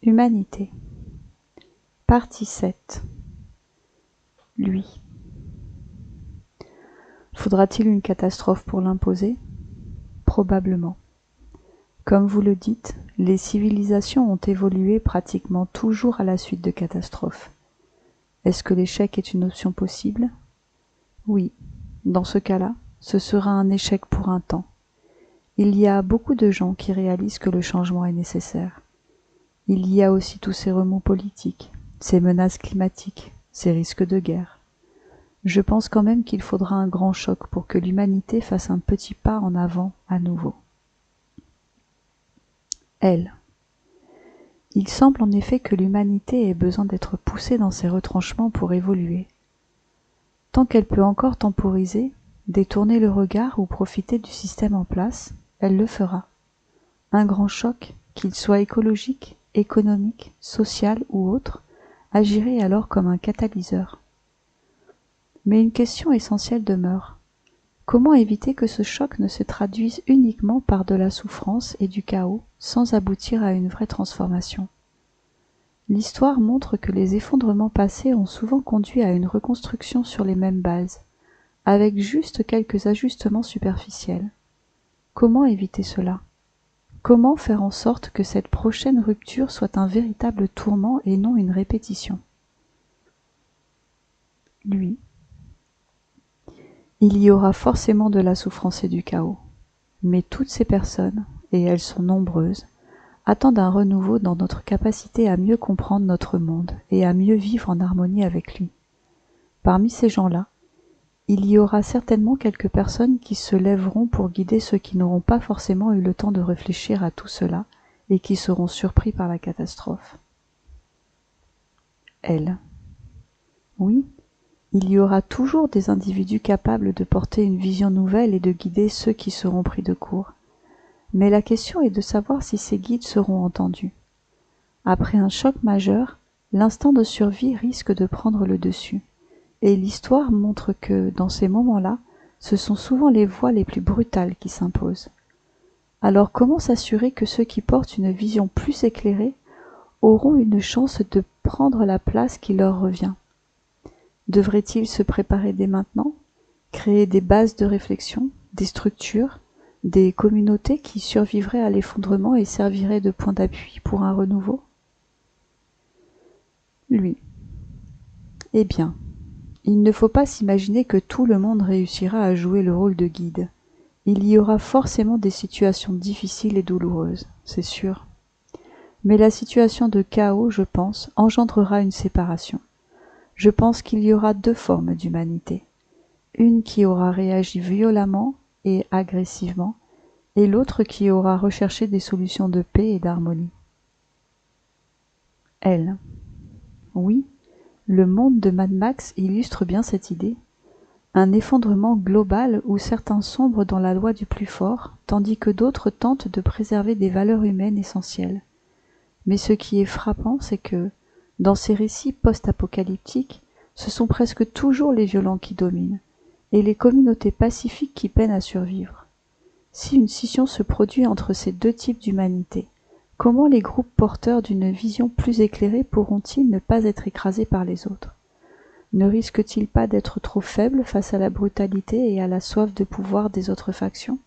Humanité. Partie 7. Lui. Faudra-t-il une catastrophe pour l'imposer? Probablement. Comme vous le dites, les civilisations ont évolué pratiquement toujours à la suite de catastrophes. Est-ce que l'échec est une option possible? Oui. Dans ce cas-là, ce sera un échec pour un temps. Il y a beaucoup de gens qui réalisent que le changement est nécessaire. Il y a aussi tous ces remous politiques, ces menaces climatiques, ces risques de guerre. Je pense quand même qu'il faudra un grand choc pour que l'humanité fasse un petit pas en avant à nouveau. Elle. Il semble en effet que l'humanité ait besoin d'être poussée dans ses retranchements pour évoluer. Tant qu'elle peut encore temporiser, détourner le regard ou profiter du système en place, elle le fera. Un grand choc, qu'il soit écologique, économique, social ou autre, agirait alors comme un catalyseur. Mais une question essentielle demeure. Comment éviter que ce choc ne se traduise uniquement par de la souffrance et du chaos, sans aboutir à une vraie transformation? L'histoire montre que les effondrements passés ont souvent conduit à une reconstruction sur les mêmes bases, avec juste quelques ajustements superficiels. Comment éviter cela? Comment faire en sorte que cette prochaine rupture soit un véritable tourment et non une répétition? Lui. Il y aura forcément de la souffrance et du chaos. Mais toutes ces personnes, et elles sont nombreuses, attendent un renouveau dans notre capacité à mieux comprendre notre monde et à mieux vivre en harmonie avec lui. Parmi ces gens-là, il y aura certainement quelques personnes qui se lèveront pour guider ceux qui n'auront pas forcément eu le temps de réfléchir à tout cela et qui seront surpris par la catastrophe. Elle. Oui, il y aura toujours des individus capables de porter une vision nouvelle et de guider ceux qui seront pris de court. Mais la question est de savoir si ces guides seront entendus. Après un choc majeur, l'instinct de survie risque de prendre le dessus. Et l'histoire montre que, dans ces moments-là, ce sont souvent les voies les plus brutales qui s'imposent. Alors comment s'assurer que ceux qui portent une vision plus éclairée auront une chance de prendre la place qui leur revient? Devraient-ils se préparer dès maintenant, créer des bases de réflexion, des structures, des communautés qui survivraient à l'effondrement et serviraient de point d'appui pour un renouveau? Lui. Eh bien, il ne faut pas s'imaginer que tout le monde réussira à jouer le rôle de guide. Il y aura forcément des situations difficiles et douloureuses, c'est sûr. Mais la situation de chaos, je pense, engendrera une séparation. Je pense qu'il y aura deux formes d'humanité. Une qui aura réagi violemment et agressivement, et l'autre qui aura recherché des solutions de paix et d'harmonie. Elle. Oui, le monde de Mad Max illustre bien cette idée. Un effondrement global où certains sombrent dans la loi du plus fort, tandis que d'autres tentent de préserver des valeurs humaines essentielles. Mais ce qui est frappant, c'est que, dans ces récits post-apocalyptiques, ce sont presque toujours les violents qui dominent, et les communautés pacifiques qui peinent à survivre. Si une scission se produit entre ces deux types d'humanité, comment les groupes porteurs d'une vision plus éclairée pourront-ils ne pas être écrasés par les autres? Ne risquent-ils pas d'être trop faibles face à la brutalité et à la soif de pouvoir des autres factions?